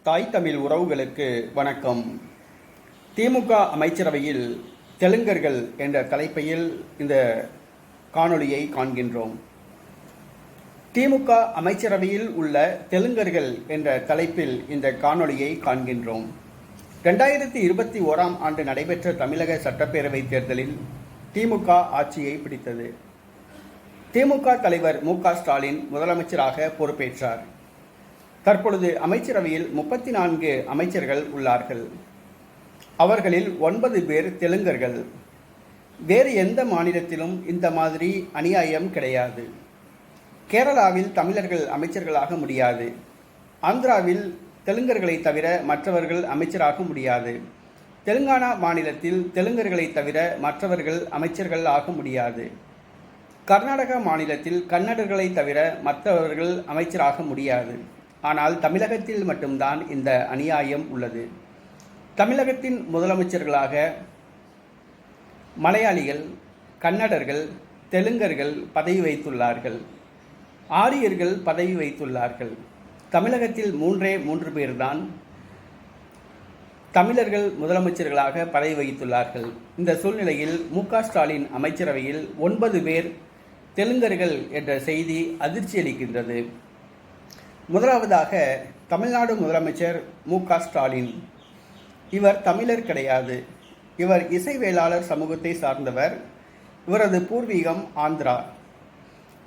தாய் தமிழ் உறவுகளுக்கு வணக்கம். திமுக அமைச்சரவையில் தெலுங்கர்கள் என்ற தலைப்பில் இந்த காணொளியை காண்கின்றோம். திமுக அமைச்சரவையில் உள்ள தெலுங்கர்கள் என்ற தலைப்பில் இந்த காணொளியை காண்கின்றோம். 2021ஆம் ஆண்டு நடைபெற்ற தமிழக சட்டப்பேரவை தேர்தலில் திமுக ஆட்சியை பிடித்தது. திமுக தலைவர் மு.க. ஸ்டாலின் முதலமைச்சராக பொறுப்பேற்றார். தற்பொழுது அமைச்சரவையில் 34 அமைச்சர்கள் உள்ளார்கள். அவர்களில் 9 பேர் தெலுங்கர்கள். வேறு எந்த மாநிலத்திலும் இந்த மாதிரி அநியாயம் கிடையாது. கேரளாவில் தமிழர்கள் அமைச்சர்களாக முடியாது. ஆந்திராவில் தெலுங்கர்களை தவிர மற்றவர்கள் அமைச்சராக முடியாது. தெலுங்கானா மாநிலத்தில் தெலுங்கர்களை தவிர மற்றவர்கள் அமைச்சர்கள் ஆக முடியாது. கர்நாடகா மாநிலத்தில் கன்னடர்களை தவிர மற்றவர்கள் அமைச்சராக முடியாது. ஆனால் தமிழகத்தில் மட்டும்தான் இந்த அநியாயம் உள்ளது. தமிழகத்தின் முதலமைச்சர்களாக மலையாளிகள், கன்னடர்கள், தெலுங்கர்கள் பதவி வைத்துள்ளார்கள். ஆரியர்கள் பதவி வைத்துள்ளார்கள். தமிழகத்தில் 3 பேர்தான் தமிழர்கள் முதலமைச்சர்களாக பதவி வகித்துள்ளார்கள். இந்த சூழ்நிலையில் மு.க. ஸ்டாலின் அமைச்சரவையில் 9 பேர் தெலுங்கர்கள் என்ற செய்தி அதிர்ச்சி அளிக்கின்றது. முதலாவதாக தமிழ்நாடு முதலமைச்சர் மு.க. ஸ்டாலின். இவர் தமிழர் கிடையாது. இவர் இசைவேளாளர் சமூகத்தை சார்ந்தவர். இவரது பூர்வீகம் ஆந்திரா.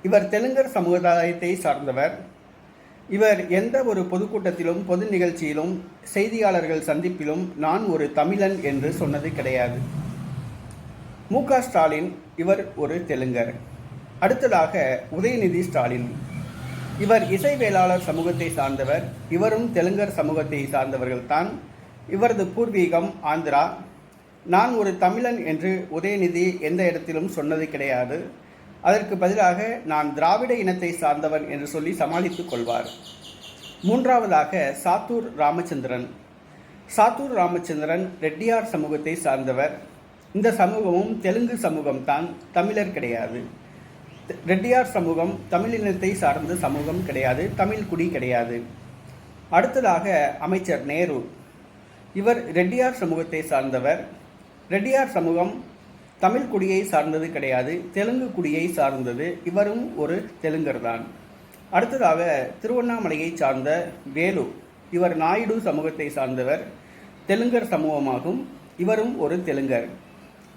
இவர் தெலுங்கர் சமுதாயத்தை சார்ந்தவர். இவர் எந்த ஒரு பொதுக்கூட்டத்திலும் பொது நிகழ்ச்சியிலும் செய்தியாளர்கள் சந்திப்பிலும் நான் ஒரு தமிழன் என்று சொன்னது கிடையாது. மு.க. ஸ்டாலின் இவர் ஒரு தெலுங்கர். அடுத்ததாக உதயநிதி ஸ்டாலின். இவர் இசைவேளாளர் சமூகத்தை சார்ந்தவர். இவரும் தெலுங்கர் சமூகத்தை சார்ந்தவர்கள்தான். இவரது பூர்வீகம் ஆந்திரா. நான் ஒரு தமிழன் என்று உதயநிதி எந்த இடத்திலும் சொன்னது கிடையாது. அதற்கு பதிலாக நான் திராவிட இனத்தை சார்ந்தவன் என்று சொல்லி சமாளித்துக் கொள்வார். மூன்றாவதாக சாத்தூர் ராமச்சந்திரன். சாத்தூர் ராமச்சந்திரன் ரெட்டியார் சமூகத்தை சார்ந்தவர். இந்த சமூகமும் தெலுங்கு சமூகம்தான், தமிழர் கிடையாது. ரெட்டியார் சமூகம் தமிழினத்தை சார்ந்த சமூகம் கிடையாது, தமிழ் குடி கிடையாது. அடுத்ததாக அமைச்சர் நேரு. இவர் ரெட்டியார் சமூகத்தை சார்ந்தவர். ரெட்டியார் சமூகம் தமிழ் குடியை சார்ந்தது கிடையாது, தெலுங்கு குடியை சார்ந்தது. இவரும் ஒரு தெலுங்கர் தான். அடுத்ததாக திருவண்ணாமலையை சார்ந்த வேலு. இவர் நாயுடு சமூகத்தை சார்ந்தவர், தெலுங்கர் சமூகமாகும். இவரும் ஒரு தெலுங்கர்.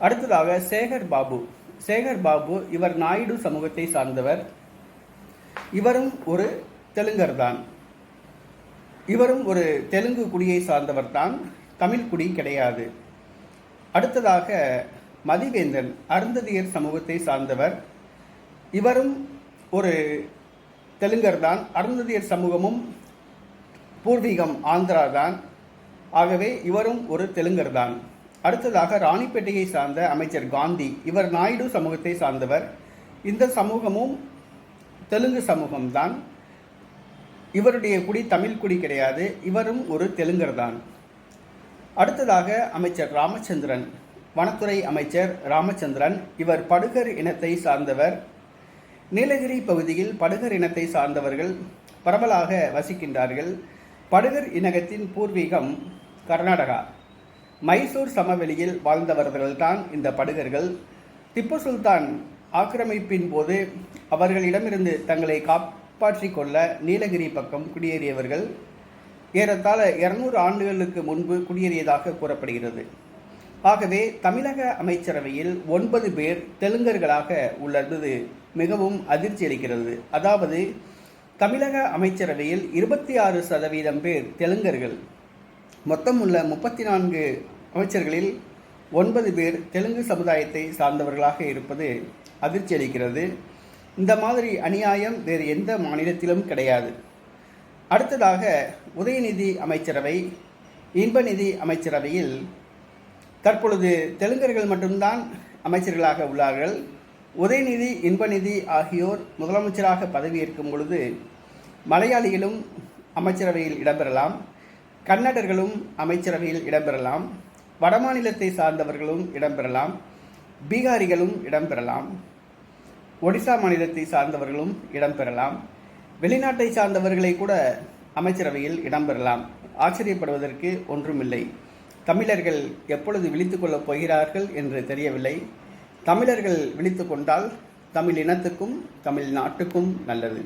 அடுத்ததாக சேகர் பாபு. சேகர் பாபு இவர் நாயுடு சமூகத்தை சார்ந்தவர். இவரும் ஒரு தெலுங்கர் தான். இவரும் ஒரு தெலுங்கு குடியை சார்ந்தவர் தான், தமிழ் குடி கிடையாது. அடுத்ததாக மதிவேந்தன் அருந்ததியர் சமூகத்தை சார்ந்தவர். இவரும் ஒரு தெலுங்கர் தான். அருந்ததியர் சமூகமும் பூர்வீகம் ஆந்திரா தான். ஆகவே இவரும் ஒரு தெலுங்கர் தான். அடுத்ததாக ராணிப்பேட்டையை சார்ந்த அமைச்சர் காந்தி. இவர் நாயுடு சமூகத்தை சார்ந்தவர். இந்த சமூகமும் தெலுங்கு சமூகம்தான். இவருடைய குடி தமிழ் குடி கிடையாது. இவரும் ஒரு தெலுங்கர் தான். அடுத்ததாக அமைச்சர் ராமச்சந்திரன், வனத்துறை அமைச்சர் ராமச்சந்திரன். இவர் படுகர் இனத்தை சார்ந்தவர். நீலகிரி பகுதியில் படுகர் இனத்தை சார்ந்தவர்கள் பரவலாக வசிக்கின்றார்கள். படுகர் இனத்தின் பூர்வீகம் கர்நாடகா. மைசூர் சமவெளியில் வாழ்ந்தவர்கள்தான் இந்த படுகர்கள். திப்பு சுல்தான் ஆக்கிரமிப்பின் போது அவர்களிடமிருந்து தங்களை காப்பாற்றிக் கொள்ள நீலகிரி பக்கம் குடியேறியவர்கள். ஏறத்தாழ 200 ஆண்டுகளுக்கு முன்பு குடியேறியதாக கூறப்படுகிறது. ஆகவே தமிழக அமைச்சரவையில் 9 பேர் தெலுங்கர்களாக உள்ளது மிகவும் அதிர்ச்சி அளிக்கிறது. அதாவது தமிழக அமைச்சரவையில் 26% பேர் தெலுங்கர்கள். மொத்தம் உள்ள 34 அமைச்சர்களில் 9 பேர் தெலுங்கு சமுதாயத்தை சார்ந்தவர்களாக இருப்பது அதிர்ச்சி அளிக்கிறது. இந்த மாதிரி அநியாயம் வேறு எந்த மாநிலத்திலும் கிடையாது. அடுத்ததாக உதயநிதி அமைச்சரவை, இன்பநிதி அமைச்சரவையில் தற்பொழுது தெலுங்கர்கள் மட்டும்தான் அமைச்சர்களாக உள்ளார்கள். உதயநிதி, இன்பநிதி ஆகியோர் முதலமைச்சராக பதவியேற்கும் பொழுது மலையாளிகளும் அமைச்சரவையில் இடம்பெறலாம், கன்னடர்களும் அமைச்சரவையில் இடம்பெறலாம், வடமாநிலத்தை சார்ந்தவர்களும் இடம்பெறலாம், பீகாரிகளும் இடம்பெறலாம், ஒடிசா மாநிலத்தை சார்ந்தவர்களும் இடம்பெறலாம். வெளிநாட்டை சார்ந்தவர்களை கூட அமைச்சரவையில் இடம்பெறலாம். ஆச்சரியப்படுவதற்கு ஒன்றுமில்லை. தமிழர்கள் எப்பொழுது விழித்துக் கொள்ளப் போகிறார்கள் என்று தெரியவில்லை. தமிழர்கள் விழித்துக் கொண்டால் தமிழ் இனத்துக்கும் தமிழ் நாட்டுக்கும் நல்லது.